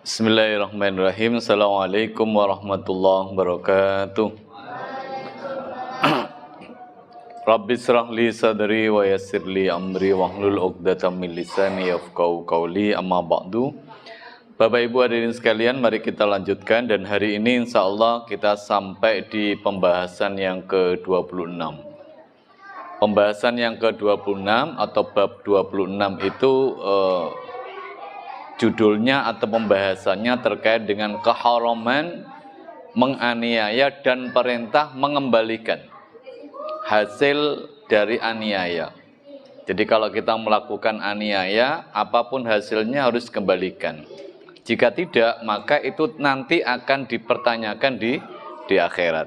Bismillahirrahmanirrahim. Assalamualaikum warahmatullahi wabarakatuh. Rabbi shrah li sadri wa yassir li amri wahlul 'uqdatam min lisani yafqahu qawli, amma ba'du. Bapak Ibu hadirin sekalian, mari kita lanjutkan, dan hari ini insyaallah kita sampai di pembahasan yang ke-26. Pembahasan yang ke-26 atau bab 26 itu judulnya atau pembahasannya terkait dengan keharaman menganiaya dan perintah mengembalikan hasil dari aniaya. Jadi kalau kita melakukan aniaya, apapun hasilnya harus kembalikan. Jika tidak, maka itu nanti akan dipertanyakan di akhirat.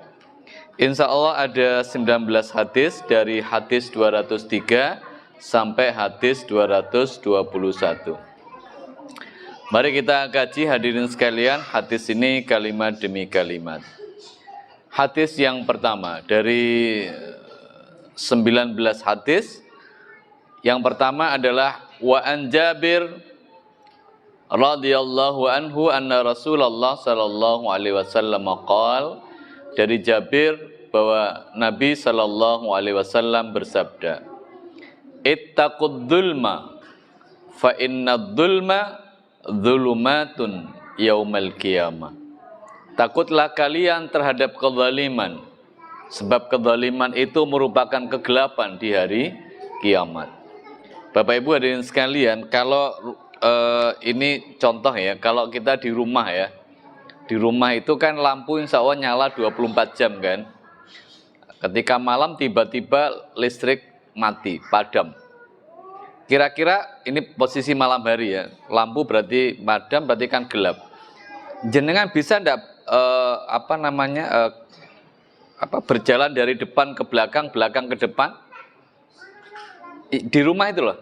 Insya Allah ada 19 hadis, dari hadis 203 sampai hadis 221. Mari kita kaji hadirin sekalian hadis ini kalimat demi kalimat. Hadis yang pertama dari 19 hadis. Yang pertama adalah wa an Jabir radhiyallahu anhu anna Rasulullah sallallahu alaihi wasallam qala, dari Jabir bahwa Nabi sallallahu alaihi wasallam bersabda, ittaqud dzulma fa innad dzulma dzulumatun yaumal qiyamah. Takutlah kalian terhadap kezaliman, sebab kezaliman itu merupakan kegelapan di hari kiamat. Bapak Ibu hadirin sekalian, kalau ini contoh ya, kalau kita di rumah ya, di rumah itu kan lampu insya Allah nyala 24 jam kan. Ketika malam tiba-tiba listrik mati, padam. Kira-kira ini posisi malam hari ya, lampu berarti padam, berarti kan gelap. Jenengan bisa enggak berjalan dari depan ke belakang, belakang ke depan? Di rumah itu loh.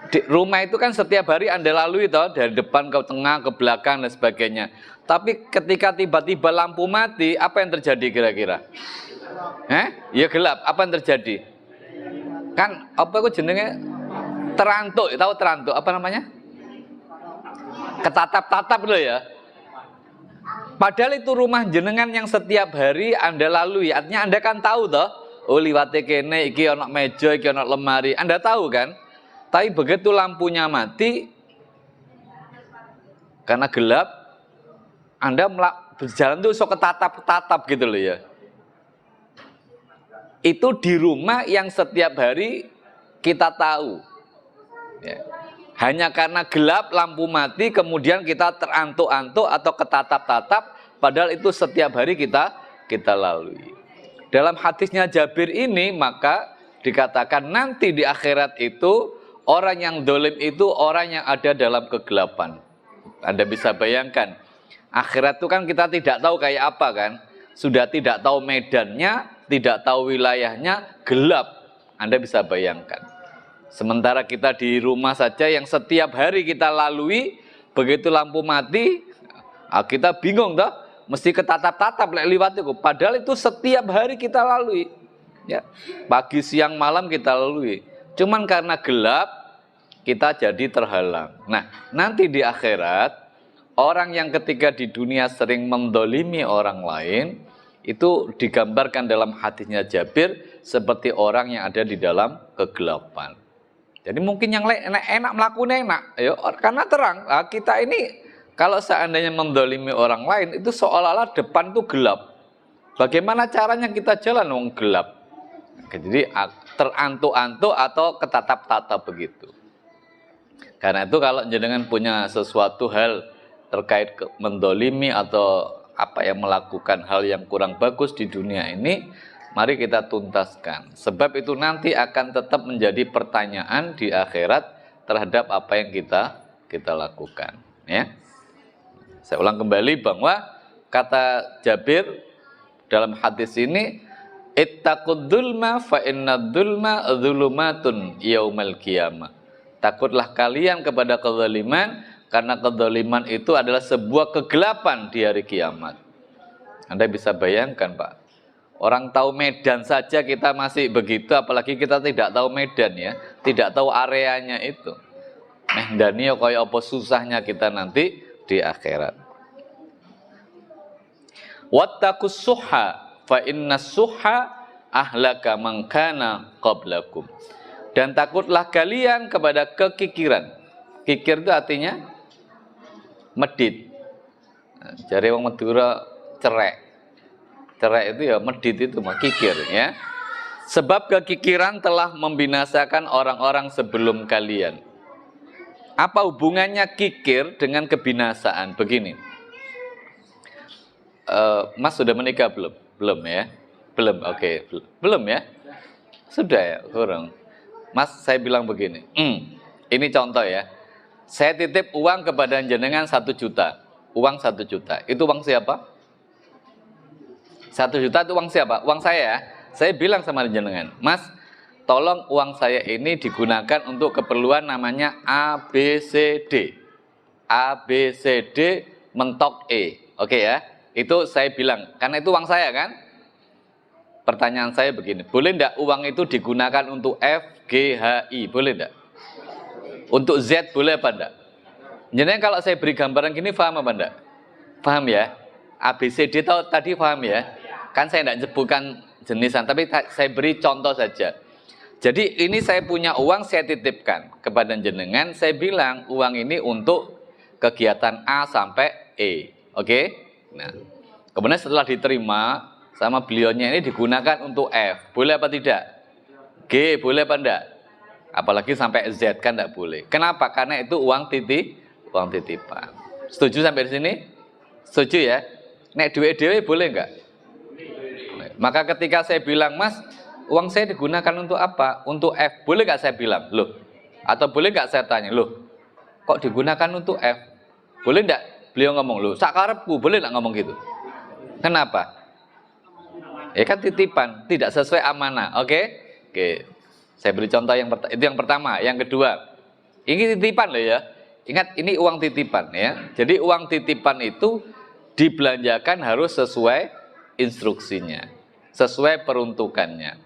Di rumah itu kan setiap hari Anda lalui toh, dari depan ke tengah, ke belakang dan sebagainya. Tapi ketika tiba-tiba lampu mati, apa yang terjadi kira-kira? Ya gelap. Apa yang terjadi? Kan apa itu jenenge terantuk, tahu terantuk apa namanya? Ketatap-tatap loh ya. Padahal itu rumah jenengan yang setiap hari Anda lalui. Artinya Anda kan tahu toh, oh liwate kene iki ana meja, iki ana lemari. Anda tahu kan? Tapi begitu lampunya mati karena gelap, Anda berjalan tuh sok ketatap-tatap gitu loh ya. Itu di rumah yang setiap hari kita tahu ya. Hanya karena gelap, lampu mati, kemudian kita terantuk-antuk atau ketatap-tatap, padahal itu setiap hari kita lalui. Dalam hadisnya Jabir ini maka dikatakan nanti di akhirat itu orang yang dolim itu orang yang ada dalam kegelapan. Anda bisa bayangkan, akhirat itu kan kita tidak tahu kayak apa kan. Sudah tidak tahu medannya, tidak tahu wilayahnya, gelap. Anda bisa bayangkan. Sementara kita di rumah saja yang setiap hari kita lalui, begitu lampu mati, kita bingung toh, mesti ketatap-tatap liwat itu. Padahal itu setiap hari kita lalui. Ya, pagi, siang, malam kita lalui. Cuman karena gelap, kita jadi terhalang. Nah, nanti di akhirat, orang yang ketika di dunia sering mendolimi orang lain, itu digambarkan dalam hadisnya Jabir seperti orang yang ada di dalam kegelapan. Jadi mungkin yang enak melakukan enak, ya, karena terang. Nah, kita ini kalau seandainya mendolimi orang lain itu seolah-olah depan itu gelap. Bagaimana caranya kita jalan wong gelap? Jadi terantuk-antuk atau ketatap-tatap begitu. Karena itu kalau jenengan punya sesuatu hal terkait mendolimi atau melakukan hal yang kurang bagus di dunia ini, mari kita tuntaskan. Sebab itu nanti akan tetap menjadi pertanyaan di akhirat terhadap apa yang kita lakukan. Ya. Saya ulang kembali bahwa kata Jabir dalam hadis ini, ittaqud dzulma fa innad dzulma dzulumatun yaumal qiyamah. Takutlah kalian kepada kezaliman, karena kezaliman itu adalah sebuah kegelapan di hari kiamat. Anda bisa bayangkan Pak, orang tahu medan saja kita masih begitu, apalagi kita tidak tahu medan ya, tidak tahu areanya itu. Dani kaya apa susahnya kita nanti di akhirat. Wattaqus suhha fa innas suhha ahlaka man kana qablakum. Dan takutlah kalian kepada kekikiran. Kikir itu artinya medit. Jare wong Madura cerek. Cerek itu ya medit itu mah kikir ya. Sebab kekikiran telah membinasakan orang-orang sebelum kalian. Apa hubungannya kikir dengan kebinasaan? Begini. Mas sudah menikah belum? Belum ya? Belum, oke. Belum ya? Sudah ya? Kurang. Mas, saya bilang begini. Ini contoh ya. Saya titip uang kepada jenengan 1 juta. Uang 1 juta. Itu uang siapa? 1 juta itu uang siapa? Uang saya ya. Saya bilang sama jenengan, Mas, tolong uang saya ini digunakan untuk keperluan namanya ABCD. ABCD mentok E. Oke ya? Itu saya bilang, karena itu uang saya kan? Pertanyaan saya begini, boleh enggak uang itu digunakan untuk F, G, H, I? Boleh enggak? Untuk Z boleh apa enggak? Jenengan kalau saya beri gambaran gini, paham apa enggak? Paham ya? ABCD tadi paham ya? Kan saya enggak sebutkan jenisan, tapi saya beri contoh saja. Jadi ini saya punya uang, saya titipkan kepada jenengan, saya bilang uang ini untuk kegiatan A sampai E. Oke? Nah, kemudian setelah diterima sama beliaunya ini digunakan untuk F. Boleh apa tidak? G, boleh apa enggak? Apalagi sampai Z kan enggak boleh. Kenapa? Karena itu uang titipan. Setuju sampai di sini? Setuju ya? Nek duit dewe boleh enggak? Maka ketika saya bilang, Mas, uang saya digunakan untuk apa? Untuk F. Boleh nggak saya bilang? Loh. Atau boleh nggak saya tanya? Loh, kok digunakan untuk F? Boleh nggak? Beliau ngomong, loh, sakarepku. Boleh nggak ngomong gitu? Kenapa? Ya kan titipan. Tidak sesuai amanah. Oke? Oke. Saya beri contoh itu yang pertama. Yang kedua, ini titipan loh ya. Ingat, ini uang titipan ya. Jadi uang titipan itu dibelanjakan harus sesuai instruksinya. Sesuai peruntukannya.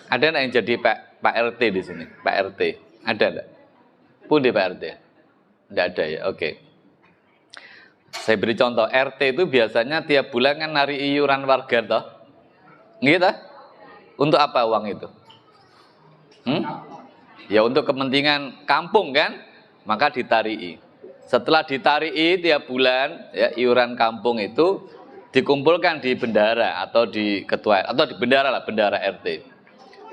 Ada yang jadi Pak RT di sini? Pak RT, ada enggak? Pun di Pak RT? Enggak ada ya, oke. Saya beri contoh, RT itu biasanya tiap bulan kan nari iuran warga toh? Gitu? Untuk apa uang itu? Ya untuk kepentingan kampung kan? Maka ditarii. Setelah ditarii tiap bulan, ya iuran kampung itu dikumpulkan di bendara atau di ketua atau di bendara lah, bendara RT.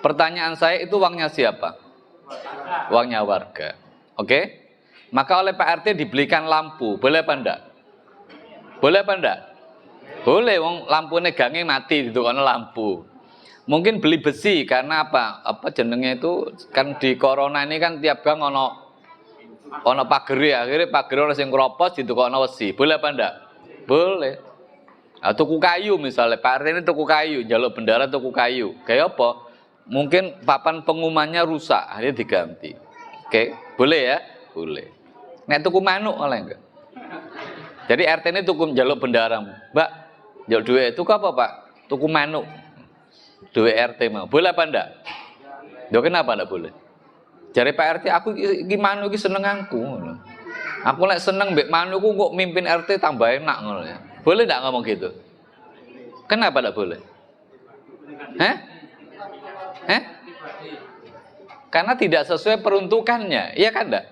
Pertanyaan saya, itu uangnya siapa? Uangnya warga. Oke? Maka oleh Pak RT dibelikan lampu, boleh apa enggak? Boleh apa enggak? Boleh, wong lampu negange mati itu karena lampu. Mungkin beli besi karena apa? Apa jenenge itu kan di corona ini kan tiap gang ono pagere, akhirnya pagere ono sing kropos ditukokno wesi. Boleh apa enggak? Boleh. Tuku kayu misalnya, Pak RT ini tuku kayu, jaluk bendara tuku kayu. Kayak apa? Mungkin papan pengumumannya rusak, akhirnya diganti. Oke, boleh ya? Boleh. Nek tuku manuk oleh enggak? Jadi RT ini tuku jaluk bendara. Mbak, jaluk duit, tuku apa Pak? Tuku manuk. Duit RT mau. Boleh apa enggak? Duh, kenapa enggak boleh? Jadi Pak RT, aku iki manuk iki senenganku. Aku lek seneng mbek manukku kok mimpin RT tambah enak ngono ya. Boleh enggak ngomong gitu? Kenapa enggak boleh? Karena tidak sesuai peruntukannya, iya kan enggak?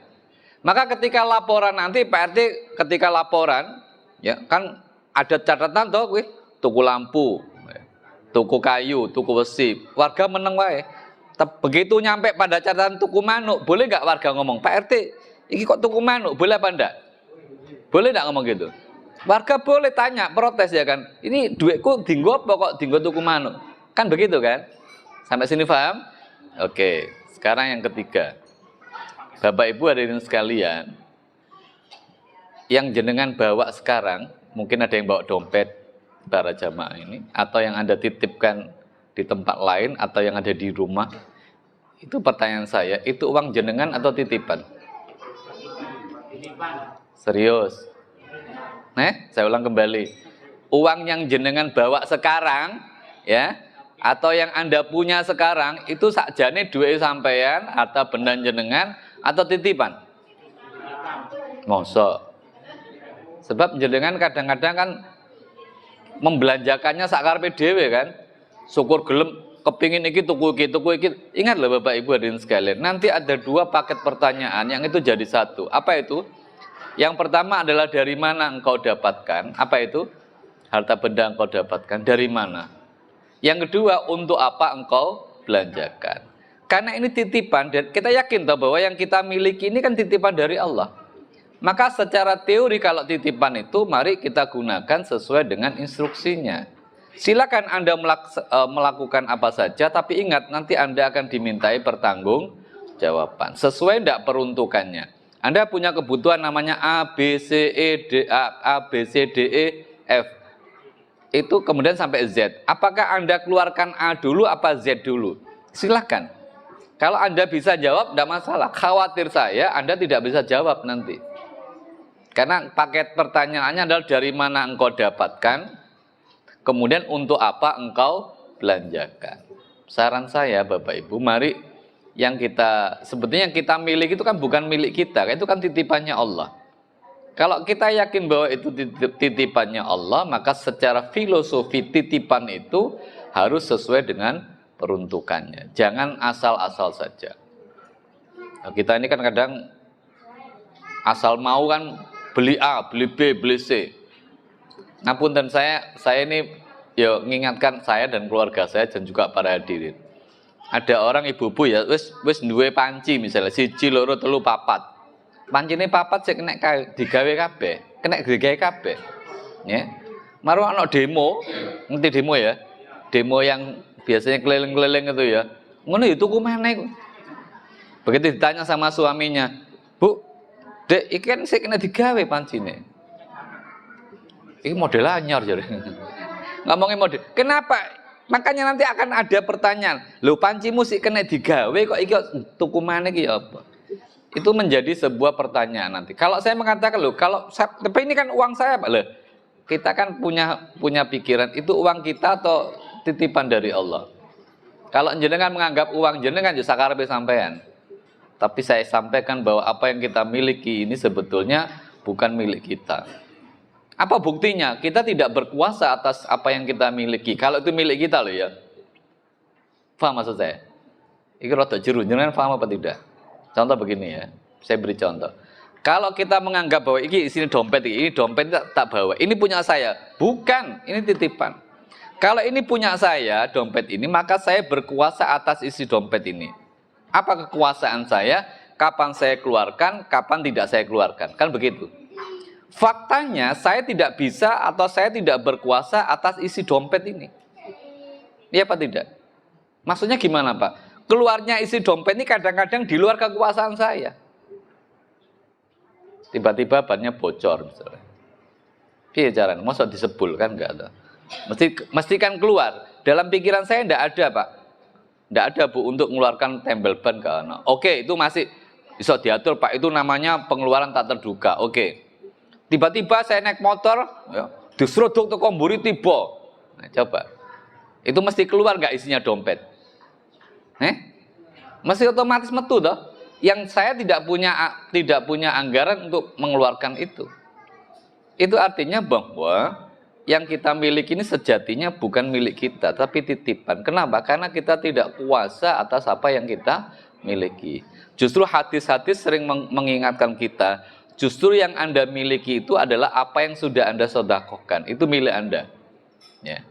Maka ketika laporan nanti Pak RT ketika laporan, ya kan ada catatan toh kuwi, tuku lampu, tuku kayu, tuku besi, warga meneng wae. Begitu nyampe pada catatan tuku manuk, boleh enggak warga ngomong, Pak RT, iki kok tuku manuk, boleh apa enggak? Boleh enggak ngomong gitu? Warga boleh tanya, protes ya kan. Ini duitku dinggo apa kok dinggo tuku manuk? Kan begitu kan? Sampai sini paham? Oke, sekarang yang ketiga. Bapak Ibu hadirin sekalian, yang jenengan bawa sekarang, mungkin ada yang bawa dompet para jamaah ini, atau yang Anda titipkan di tempat lain, atau yang ada di rumah. Itu pertanyaan saya, itu uang jenengan atau titipan? Serius? Saya ulang kembali. Uang yang jenengan bawa sekarang, ya, atau yang Anda punya sekarang, itu sakjane duit sampean atau benda jenengan atau titipan? Mosok. Sebab jenengan kadang-kadang kan membelanjakannya sakarepe dhewe kan. Syukur gelem kepingin iki tuku iki. Ingat loh Bapak Ibu hadirin sekalian, nanti ada 2 paket pertanyaan yang itu jadi satu. Apa itu? Yang pertama adalah dari mana engkau dapatkan? Apa itu? Harta benda engkau dapatkan dari mana? Yang kedua, untuk apa engkau belanjakan? Karena ini titipan dan kita yakin toh bahwa yang kita miliki ini kan titipan dari Allah. Maka secara teori kalau titipan itu mari kita gunakan sesuai dengan instruksinya. Silakan Anda melakukan apa saja, tapi ingat nanti Anda akan dimintai pertanggungjawaban. Sesuai tidak peruntukannya. Anda punya kebutuhan namanya A, B, C, D, E, F. Itu kemudian sampai Z. Apakah Anda keluarkan A dulu apa Z dulu? Silakan. Kalau Anda bisa jawab, tidak masalah. Khawatir saya Anda tidak bisa jawab nanti. Karena paket pertanyaannya adalah dari mana engkau dapatkan, kemudian untuk apa engkau belanjakan. Saran saya Bapak Ibu, mari yang kita, sebetulnya yang kita miliki itu kan bukan milik kita, itu kan titipannya Allah. Kalau kita yakin bahwa itu titipannya Allah, maka secara filosofi titipan itu harus sesuai dengan peruntukannya. Jangan asal-asal saja. Nah, kita ini kan kadang asal mau kan beli A, beli B, beli C. Ngapunten saya ini ya ngingatkan saya dan keluarga saya dan juga para hadirin. Ada orang ibu-ibu ya wis duwe panci misalnya 1, 2, 3, 4. Pancine 4 sik kena digawe kabeh, kena digawe kabeh. Ya. Maru ana demo, ngerti demo ya? Demo yang biasanya keliling-keliling itu ya. Ngono ya tuku meneh. Begitu ditanya sama suaminya, "Bu, Dek, iki kan sik kena digawe pancine." Ini model anyar jadi. Ngomongin model. Kenapa? Makanya nanti akan ada pertanyaan. Lho pancimu sik kena digawe kok iki tuku maneh iki ya apa? Itu menjadi sebuah pertanyaan nanti. Kalau saya mengatakan loh, tapi ini kan uang saya Pak loh. Kita kan punya pikiran itu uang kita atau titipan dari Allah. Kalau jenengan menganggap uang jenengan ya sakarepe sampean. Tapi saya sampaikan bahwa apa yang kita miliki ini sebetulnya bukan milik kita. Apa buktinya? Kita tidak berkuasa atas apa yang kita miliki. Kalau itu milik kita loh ya. Paham maksud saya? Ini rada jeru, jenengan paham apa tidak? Contoh begini ya, saya beri contoh. Kalau kita menganggap bahwa ini isinya dompet, ini dompet tak bawa, ini punya saya. Bukan, ini titipan. Kalau ini punya saya, dompet ini, maka saya berkuasa atas isi dompet ini. Apa kekuasaan saya? Kapan saya keluarkan, kapan tidak saya keluarkan. Kan begitu. Faktanya saya tidak bisa atau saya tidak berkuasa atas isi dompet ini. Iya apa tidak? Maksudnya gimana Pak? Keluarnya isi dompet ini kadang-kadang di luar kekuasaan saya. Tiba-tiba bannya bocor misalnya. Iya caranya, masa disebul kan enggak ada. Mesti kan keluar. Dalam pikiran saya enggak ada Pak. Enggak ada Bu untuk mengeluarkan tembel ban ke anak. Oke, itu masih bisa diatur Pak. Itu namanya pengeluaran tak terduga. Oke. Tiba-tiba saya naik motor, ya, diseruduk teko mburi tiba. Nah, coba. Itu mesti keluar enggak isinya dompet? Mesti otomatis metu toh. Yang saya tidak punya anggaran untuk mengeluarkan itu. Itu artinya bahwa yang kita miliki ini sejatinya bukan milik kita, tapi titipan. Kenapa? Karena kita tidak kuasa atas apa yang kita miliki. Justru hadis-hadis sering mengingatkan kita, justru yang Anda miliki itu adalah apa yang sudah Anda sedekahkan. Itu milik Anda. Ya.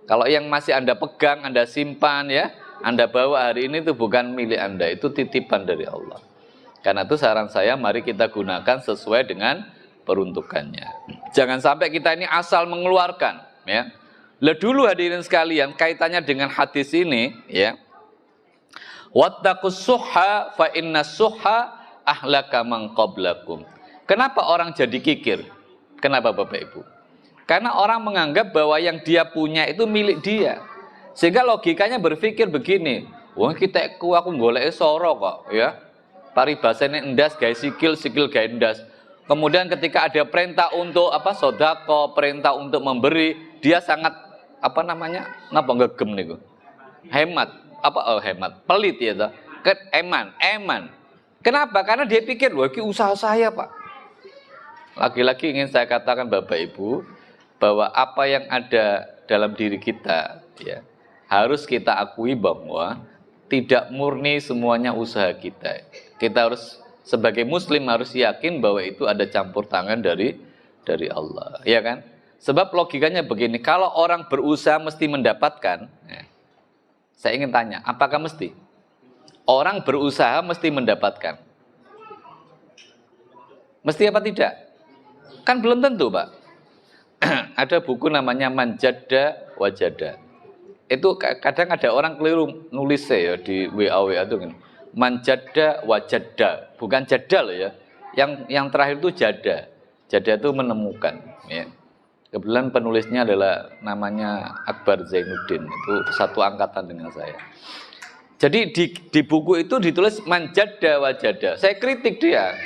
Kalau yang masih Anda pegang, Anda simpan ya, Anda bawa hari ini itu bukan milik Anda, itu titipan dari Allah. Karena itu saran saya, mari kita gunakan sesuai dengan peruntukannya. Jangan sampai kita ini asal mengeluarkan, ya. Lah dulu hadirin sekalian, kaitannya dengan hadis ini, ya. Wattaqus suhha fa innas suhha ahlaka man qablakum. Kenapa orang jadi kikir? Kenapa Bapak Ibu? Karena orang menganggap bahwa yang dia punya itu milik dia. Sehingga logikanya berpikir begini, wah kita aku golek soro kok, ya. Paribasane endas gawe sikil gawe endas. Kemudian ketika ada perintah untuk sedekah, perintah untuk memberi, dia sangat napa ngegem niku. Hemat, hemat, pelit ya toh. Eman. Kenapa? Karena dia pikir, wah ini usaha saya, Pak. Lagi-lagi ingin saya katakan Bapak Ibu, bahwa apa yang ada dalam diri kita, ya, harus kita akui bahwa tidak murni semuanya usaha kita. Kita harus sebagai Muslim harus yakin bahwa itu ada campur tangan dari Allah, ya kan? Sebab logikanya begini, kalau orang berusaha mesti mendapatkan, ya, saya ingin tanya, apakah mesti? Orang berusaha mesti mendapatkan? Mesti apa tidak? Kan belum tentu, Pak. Ada buku namanya Manjada Wajada. Itu kadang ada orang keliru nulis ya di WA itu kan. Manjada Wajada, bukan jada loh ya. Yang terakhir itu jada. Jada itu menemukan, ya. Kebetulan penulisnya adalah namanya Akbar Zainuddin, itu satu angkatan dengan saya. Jadi di buku itu ditulis Manjada Wajada. Saya kritik dia.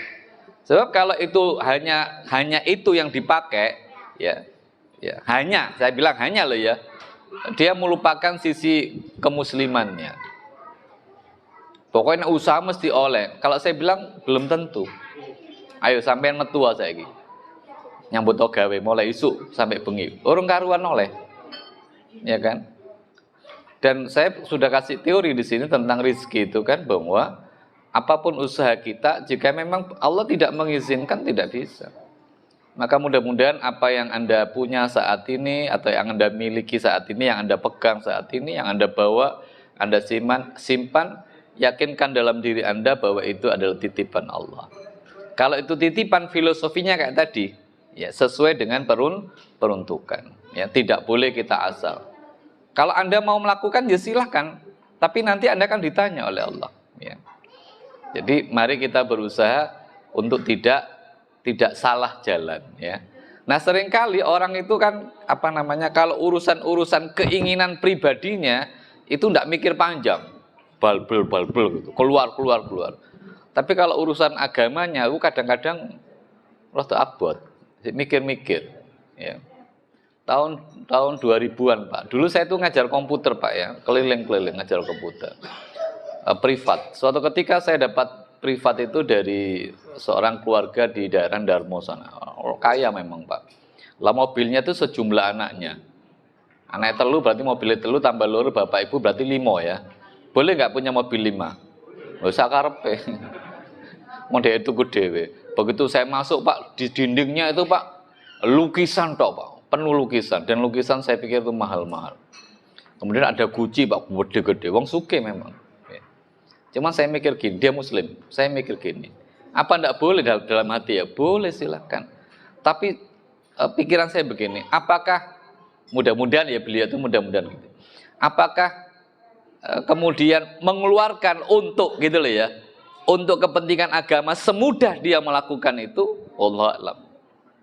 Sebab kalau itu hanya itu yang dipakai, ya, hanya, saya bilang hanya loh ya, dia melupakan sisi kemuslimannya. Pokoknya usaha mesti oleh. Kalau saya bilang belum tentu. Ayo sampean metu saiki. Nyambut gawe mulai isuk sampai bengi. Urung karuan oleh. Ya kan? Dan saya sudah kasih teori di sini tentang rezeki itu kan, bahwa apapun usaha kita, jika memang Allah tidak mengizinkan, tidak bisa. Maka mudah-mudahan apa yang Anda punya saat ini, atau yang Anda miliki saat ini, yang Anda pegang saat ini, yang Anda bawa, Anda simpan, yakinkan dalam diri Anda bahwa itu adalah titipan Allah. Kalau itu titipan, filosofinya kayak tadi, ya, sesuai dengan peruntukan. Ya, tidak boleh kita asal. Kalau Anda mau melakukan, ya silahkan. Tapi nanti Anda akan ditanya oleh Allah. Ya. Jadi mari kita berusaha untuk tidak salah jalan, ya. Nah, seringkali orang itu kan kalau urusan keinginan pribadinya itu tidak mikir panjang, balbel gitu, keluar. Tapi kalau urusan agamanya, aku kadang-kadang rada abot, mikir-mikir, ya. Tahun 2000-an, Pak. Dulu saya itu ngajar komputer, Pak, ya, keliling-keliling ngajar komputer. Privat. Suatu ketika saya dapat privat itu dari seorang keluarga di daerah Darmo sana. Kaya memang, Pak. Lah mobilnya itu sejumlah anaknya. Anaknya telu berarti mobilnya telu tambah loro bapak ibu berarti 5 ya. Boleh nggak punya mobil 5? Nggak usah karepe. Model itu gede. Begitu saya masuk, Pak, di dindingnya itu, Pak, lukisan tok, Pak. Penuh lukisan, dan lukisan saya pikir itu mahal-mahal. Kemudian ada Gucci, Pak, gede-gede. Wong sugih memang. Cuma saya mikir gini, dia Muslim. Saya mikir gini, apa enggak boleh dalam hati ya? Boleh, silakan. Tapi pikiran saya begini, apakah mudah-mudahan ya beliau itu mudah-mudahan gitu. Apakah kemudian mengeluarkan untuk gitu loh ya, untuk kepentingan agama semudah dia melakukan itu? Allah alam.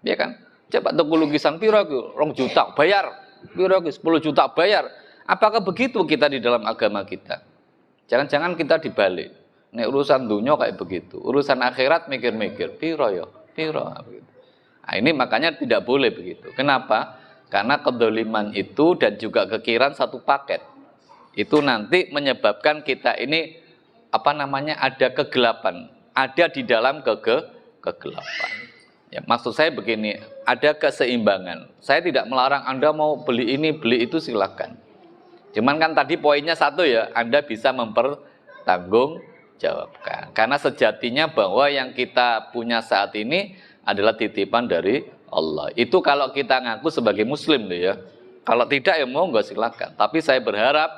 Ya kan? Coba tuku lukisan piro 2 juta bayar, piro 10 juta bayar. Apakah begitu kita di dalam agama kita? Jangan-jangan kita dibalik. Nek urusan dunia kayak begitu, urusan akhirat mikir-mikir, piro ya, piro. Nah, ini makanya tidak boleh begitu. Kenapa? Karena kedoliman itu dan juga kekiran satu paket. Itu nanti menyebabkan kita ini ada kegelapan, ada di dalam kegelapan. Ya, maksud saya begini, ada keseimbangan. Saya tidak melarang Anda mau beli ini, beli itu, silakan. Cuman kan tadi poinnya satu ya, Anda bisa mempertanggungjawabkan. Karena sejatinya bahwa yang kita punya saat ini adalah titipan dari Allah. Itu kalau kita ngaku sebagai Muslim loh ya. Kalau tidak ya mau nggak silakan. Tapi saya berharap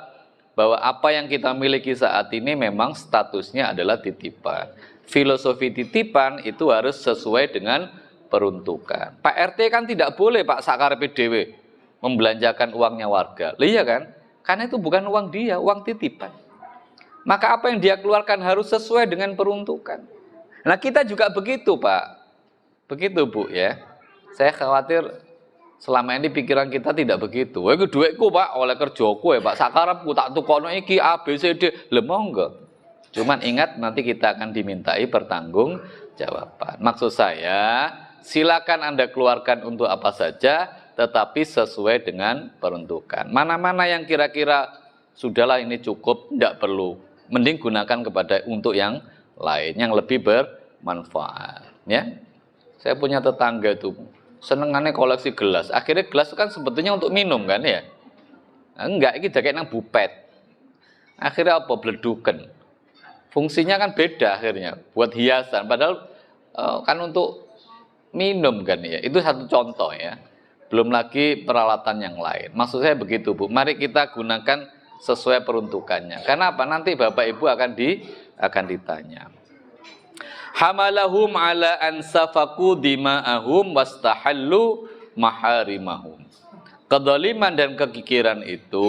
bahwa apa yang kita miliki saat ini memang statusnya adalah titipan. Filosofi titipan itu harus sesuai dengan peruntukan. Pak RT kan tidak boleh, Pak, sakarepe dhewe membelanjakan uangnya warga. Iya kan? Karena itu bukan uang dia, uang titipan. Maka apa yang dia keluarkan harus sesuai dengan peruntukan. Nah, kita juga begitu, Pak. Begitu, Bu, ya. Saya khawatir selama ini pikiran kita tidak begitu. Wah, itu duitku, Pak, oleh kerjaku ya, Pak. Sakarepku tak tukono iki A B C D. Lemonggo. Cuman ingat nanti kita akan dimintai pertanggungjawaban. Maksud saya, silakan Anda keluarkan untuk apa saja, tetapi sesuai dengan peruntukan. Mana-mana yang kira-kira sudahlah ini cukup, tidak perlu. Mending gunakan untuk yang lain, yang lebih bermanfaat. Ya. Saya punya tetangga itu senengannya koleksi gelas. Akhirnya gelas kan sebetulnya untuk minum kan ya. Nah, enggak, ini kayak nang bupet. Akhirnya apa? Bleduken. Fungsinya kan beda akhirnya, buat hiasan. Padahal kan untuk minum kan ya. Itu satu contoh ya. Belum lagi peralatan yang lain. Maksud saya begitu, Bu. Mari kita gunakan sesuai peruntukannya. Karena apa? Nanti Bapak Ibu akan ditanya. Hamalahum ala an safaku dima'ahum wastahallu maharimahum. Kedzaliman dan kekikiran itu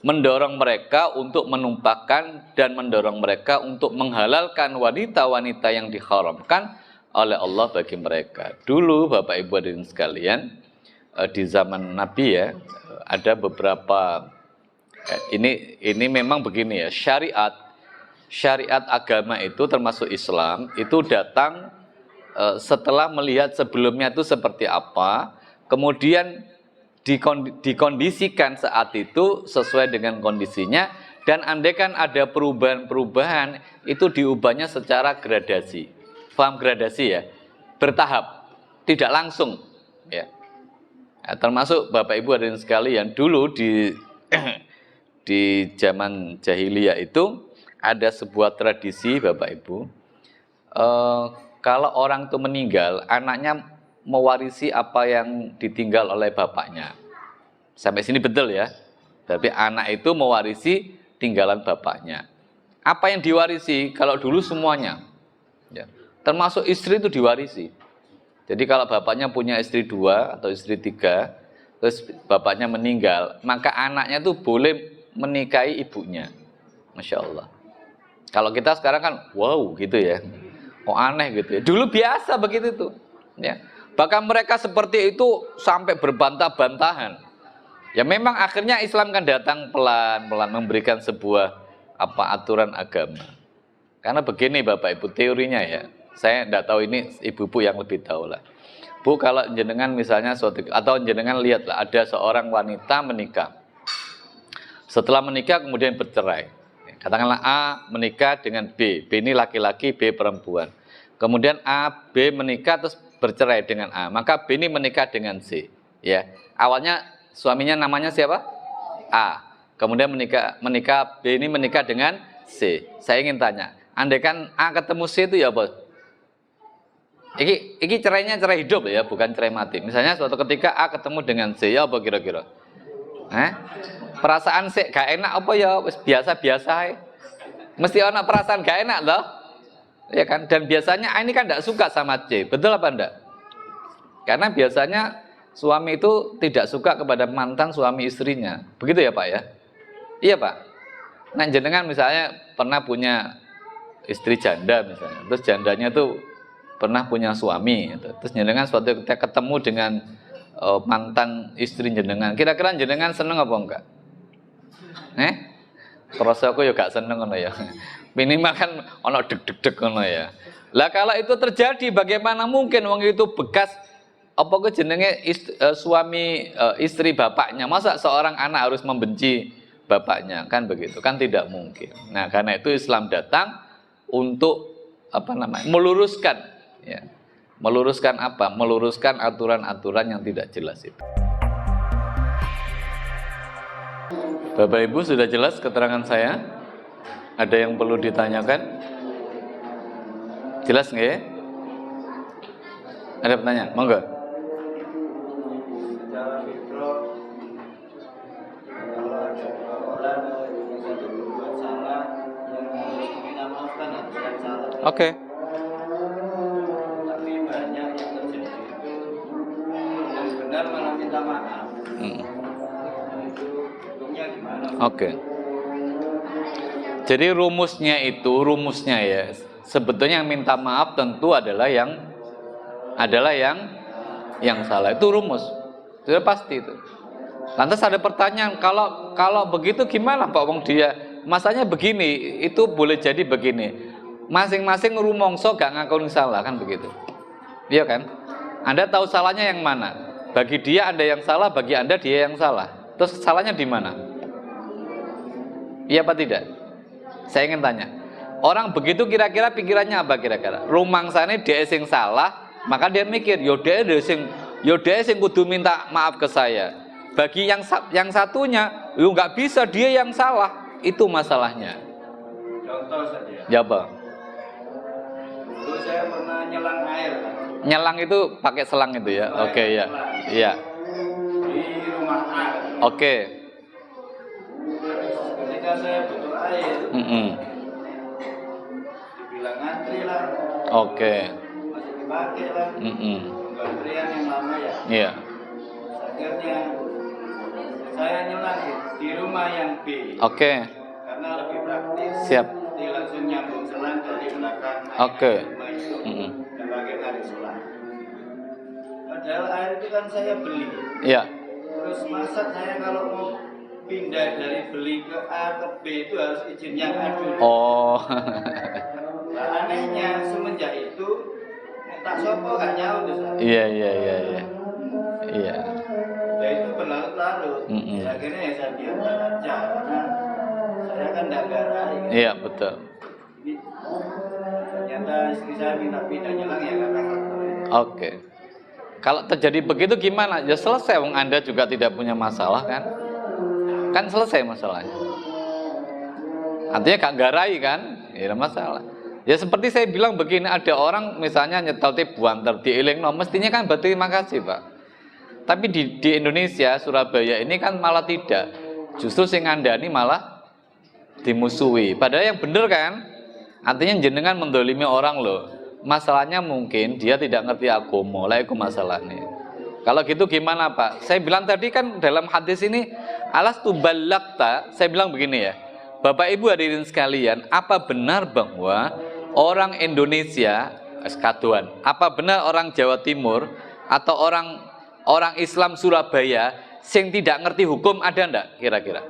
mendorong mereka untuk menumpahkan dan mendorong mereka untuk menghalalkan wanita-wanita yang diharamkan oleh Allah bagi mereka. Dulu Bapak Ibu hadirin sekalian, di zaman Nabi ya, ada beberapa ini memang begini ya, syariat agama itu termasuk Islam itu datang setelah melihat sebelumnya itu seperti apa, kemudian dikondisikan saat itu sesuai dengan kondisinya, dan andaikan ada perubahan-perubahan itu diubahnya secara gradasi. Paham gradasi ya? Bertahap, tidak langsung ya. Nah, termasuk Bapak Ibu hadirin sekalian, dulu di zaman jahiliyah itu ada sebuah tradisi Bapak Ibu, kalau orang itu meninggal, anaknya mewarisi apa yang ditinggal oleh bapaknya. Sampai sini betul ya. Tapi anak itu mewarisi tinggalan bapaknya. Apa yang diwarisi? Kalau dulu semuanya ya. Termasuk istri itu diwarisi. Jadi kalau bapaknya punya istri 2 atau istri 3, terus bapaknya meninggal, maka anaknya itu boleh menikahi ibunya. Masya Allah. Kalau kita sekarang kan wow gitu ya, kok aneh gitu ya. Dulu biasa begitu tuh ya. Bahkan mereka seperti itu sampai berbantah-bantahan. Ya memang akhirnya Islam kan datang pelan-pelan memberikan sebuah aturan agama. Karena begini Bapak Ibu teorinya ya. Saya tidak tahu ini ibu-ibu yang lebih tahu lah. Bu, kalau jenengan misalnya atau jenengan lihatlah ada seorang wanita menikah. Setelah menikah kemudian bercerai. Katakanlah A menikah dengan B. B ini laki-laki, B perempuan. Kemudian A, B menikah terus bercerai dengan A, maka B ini menikah dengan C. Ya, awalnya suaminya namanya siapa? A. Kemudian menikah B ini menikah dengan C. Saya ingin tanya, andaikan A ketemu C itu ya bos? Iki cerainya cerai hidup ya, bukan cerai mati. Misalnya suatu ketika A ketemu dengan C, ya apa kira-kira? Perasaan C gak enak apa ya? Biasa-biasa. Mesti ada perasaan gak enak loh. Ya kan, dan biasanya ini kan tidak suka sama C, betul apa enggak? Karena biasanya suami itu tidak suka kepada mantan suami istrinya, begitu ya Pak ya? Iya Pak. Nah jenengan misalnya pernah punya istri janda misalnya, terus jandanya tuh pernah punya suami, gitu. Terus jenengan suatu ketika ketemu dengan mantan istri jenengan, kira-kira jenengan seneng apa enggak? Terus aku ya gak seneng ngono ya. Minimal kan ono deg-deg ngono ya. Lah kalau itu terjadi bagaimana mungkin wong itu bekas apa ke jenenge suami istri bapaknya. Masa seorang anak harus membenci bapaknya? Kan begitu, kan tidak mungkin. Nah, karena itu Islam datang untuk meluruskan ya. Meluruskan apa? Meluruskan aturan-aturan yang tidak jelas itu. Bapak Ibu sudah jelas keterangan saya? Ada yang perlu ditanyakan? Jelas nggak ya? Ada pertanyaan? Monggo. Oke. Tapi banyak yang terjadi itu yang benar malah minta maaf. Itu hukumnya gimana? Oke. Jadi rumusnya ya, sebetulnya yang minta maaf tentu adalah yang salah. Itu rumus, sudah pasti itu. Lantas ada pertanyaan, kalau begitu gimana Pak Wong dia? Masanya begini, itu boleh jadi begini. Masing-masing rumongso gak ngakoni salah kan begitu. Iya kan? Anda tahu salahnya yang mana? Bagi dia Anda yang salah, bagi Anda dia yang salah. Terus salahnya di mana? Iya apa tidak? Saya ingin tanya. Orang begitu kira-kira pikirannya apa kira-kira? Rumangsane dia sing salah Maka dia mikir, yaudah sing kudu minta maaf ke saya. Bagi yang satunya, yo nggak bisa, dia yang salah. Itu masalahnya. Contoh saja. Ya apa? Dulu saya pernah nyelang air kan. Nyelang itu pakai selang itu ya? Oke, ya. Iya. Di rumah A. Oke. Ketika saya butuh air, dibilang ngantri lah. Oke. Masih dipakai lah. Antrian yang lama ya. Iya. Akhirnya saya nyelang di rumah yang B. Oke. Karena lebih praktis. Siap. Dia langsung nyambung selang dari belakang. Oke. Rumah itu dan pakai tarik selang. Padahal air itu kan saya beli. Iya. Terus masa saya kalau mau pindah dari beli ke A ke B itu harus izin yang A dulu. Oh. Nah, anehnya semenjak itu tak sopo gak nyaut tuh. Iya. Iya. Ya itu berlarut-larut. Ya, akhirnya ya saya biarkan aja karena saya kan tidak garai. Kan? Iya, betul. Ini ternyata istri saya minta pindah nyelang ya karena faktor itu. Oke. Kalau terjadi begitu gimana? Ya selesai, wong Anda juga tidak punya masalah kan? Kan selesai masalahnya. Artinya gak garai kan? Ya masalah. Ya seperti saya bilang begini, ada orang misalnya nyetel buanter dielingno, mestinya kan berterima kasih, Pak. Tapi di Indonesia, Surabaya ini kan malah tidak. Justru sing ngandani malah dimusuhi. Padahal yang bener kan? Artinya jenengan mendolimi orang loh. Masalahnya mungkin dia tidak ngerti agama, lah itu masalahnya. Kalau gitu gimana Pak? Saya bilang tadi kan dalam hadis ini alastu ballagta, saya bilang begini ya. Bapak Ibu hadirin sekalian, apa benar bahwa orang Indonesia kaduan, apa benar orang Jawa Timur atau orang Islam Surabaya sing tidak ngerti hukum ada ndak kira-kira?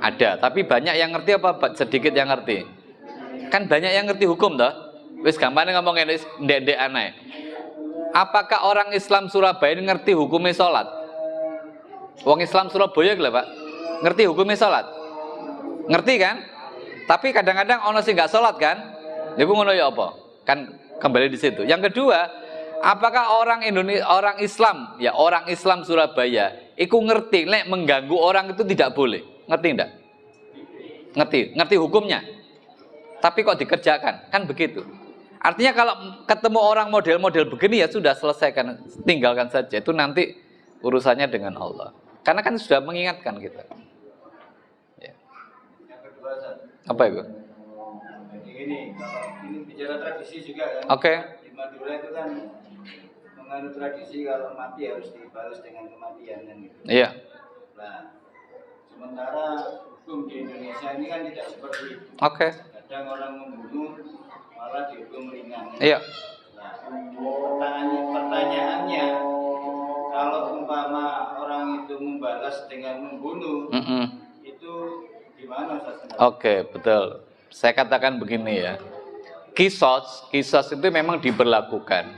Ada, tapi banyak yang ngerti apa sedikit yang ngerti? Kan banyak yang ngerti hukum toh. Wis gampangnya ngomongin ndek-ndek aneh. Apakah orang Islam Surabaya ini ngerti hukumnya sholat? Wong Islam Surabaya gila Pak, ngerti hukumnya sholat? Ngerti kan? Tapi kadang-kadang ono sing nggak sholat kan? Niku ngono ya apa? Kan kembali di situ. Yang kedua, apakah orang Indonesia, orang Islam Surabaya, iku ngerti nek mengganggu orang itu tidak boleh? Ngerti enggak? Ngerti hukumnya. Tapi kok dikerjakan? Kan begitu. Artinya kalau ketemu orang model-model begini ya sudah selesaikan, tinggalkan saja. Itu nanti urusannya dengan Allah. Karena kan sudah mengingatkan kita. Ya. Yang kedua, Apa itu? jadi gini, kalau ini bicara tradisi juga kan. Oke. Di Madura itu kan menganut tradisi kalau mati harus dibalas dengan kematian kan gitu. Iya. Nah, sementara hukum di Indonesia ini kan tidak seperti itu. Oke. Kadang orang membunuh malah dihukum ringan. Iya. Nah, pertanyaannya, kalau umpama orang itu membalas dengan membunuh, itu gimana Ustaz? Oke, betul. Saya katakan begini ya. Kisos itu memang diberlakukan.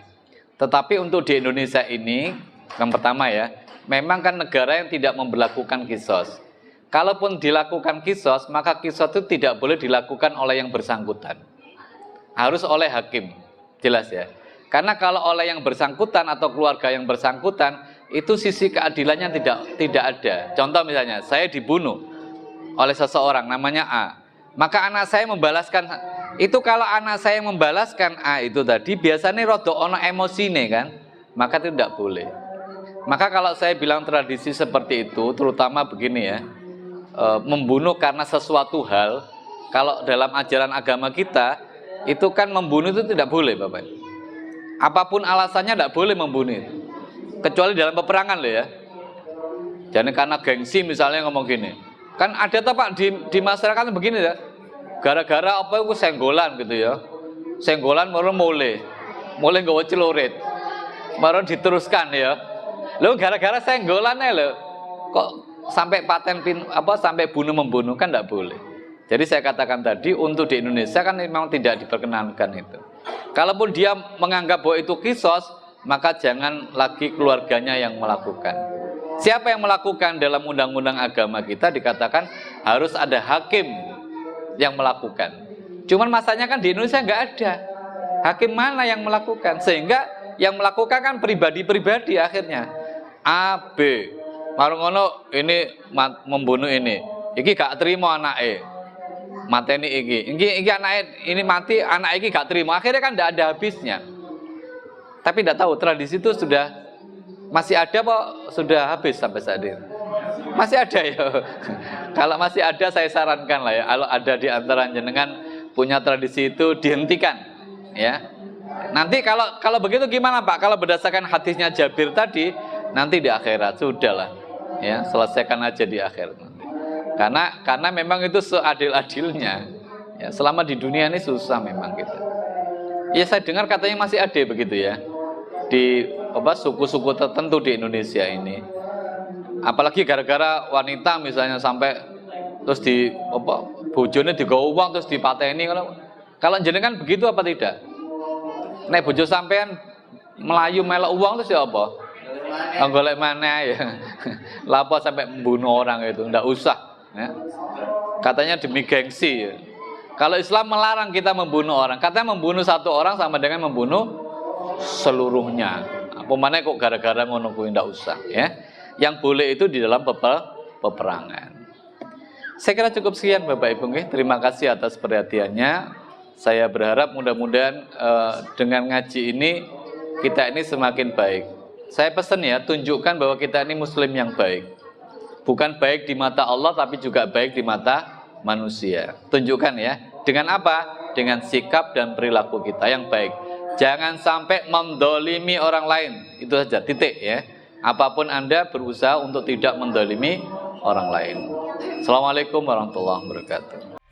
Tetapi untuk di Indonesia ini, yang pertama ya, memang kan negara yang tidak memberlakukan kisos. Kalaupun dilakukan kisos, maka kisos itu tidak boleh dilakukan oleh yang bersangkutan. Harus oleh hakim. Jelas ya. Karena kalau oleh yang bersangkutan atau keluarga yang bersangkutan, itu sisi keadilannya tidak ada. Contoh misalnya, saya dibunuh oleh seseorang namanya A. Maka anak saya membalaskan, itu kalau anak saya membalaskan A itu tadi, biasanya rodo ono emosine kan, maka itu tidak boleh. Maka kalau saya bilang tradisi seperti itu, terutama begini ya, membunuh karena sesuatu hal, kalau dalam ajaran agama kita, itu kan membunuh itu tidak boleh Bapak. Apapun alasannya tidak boleh membunuh itu. Kecuali dalam peperangan loh ya. Jangan karena gengsi misalnya ngomong gini. Kan ada tuh Pak di masyarakat begini ya. Gara-gara apa itu senggolan gitu ya. Senggolan mulai nggawa celurit. Baru diteruskan ya. Lo gara-gara senggolannya lo kok sampai sampai bunuh-membunuh kan tidak boleh. Jadi saya katakan tadi untuk di Indonesia kan memang tidak diperkenankan itu. Kalaupun dia menganggap bahwa itu kisos, maka jangan lagi keluarganya yang melakukan. Siapa yang melakukan? Dalam undang-undang agama kita dikatakan harus ada hakim yang melakukan. Cuman masanya kan di Indonesia nggak ada. Hakim mana yang melakukan? Sehingga yang melakukan kan pribadi-pribadi akhirnya. A, B. Marungono ini membunuh ini. Iki gak terima anake. Mateni iki anake ini mati, anak iki gak terima. Akhirnya kan tidak ada habisnya. Tapi tidak tahu tradisi itu sudah masih ada apa sudah habis sampai saat ini? Masih ada ya. Kalau masih ada saya sarankan lah ya. Kalau ada di antara jenengan punya tradisi itu dihentikan, ya. Nanti kalau begitu gimana Pak? Kalau berdasarkan hadisnya Jabir tadi, nanti di akhirat sudahlah, ya selesaikan aja di akhirat nanti. Karena memang itu seadil-adilnya. Ya, selama di dunia ini susah memang gitu. Ya saya dengar katanya masih ada begitu ya di suku-suku tertentu di Indonesia ini. Apalagi gara-gara wanita misalnya sampai terus di bojone digawa uang terus dipateni. Kalau jenengan begitu apa tidak? Nek bojo sampean melayu melok uang terus ya apa? Golek mana ya? Lapo sampai membunuh orang itu? Ndak usah. Ya. Katanya demi gengsi. Ya. Kalau Islam melarang kita membunuh orang, katanya membunuh satu orang sama dengan membunuh seluruhnya. Apa mana kok gara-gara ngono kuwi ndak usah, ya. Yang boleh itu di dalam peperangan. Saya kira cukup sekian Bapak Ibu nggih. Terima kasih atas perhatiannya. Saya berharap mudah-mudahan dengan ngaji ini kita ini semakin baik. Saya pesan ya, tunjukkan bahwa kita ini muslim yang baik. Bukan baik di mata Allah tapi juga baik di mata manusia. Tunjukkan ya. Dengan apa? Dengan sikap dan perilaku kita yang baik. Jangan sampai mendolimi orang lain. Itu saja, titik ya. Apapun Anda berusaha untuk tidak mendolimi orang lain. Assalamualaikum warahmatullahi wabarakatuh.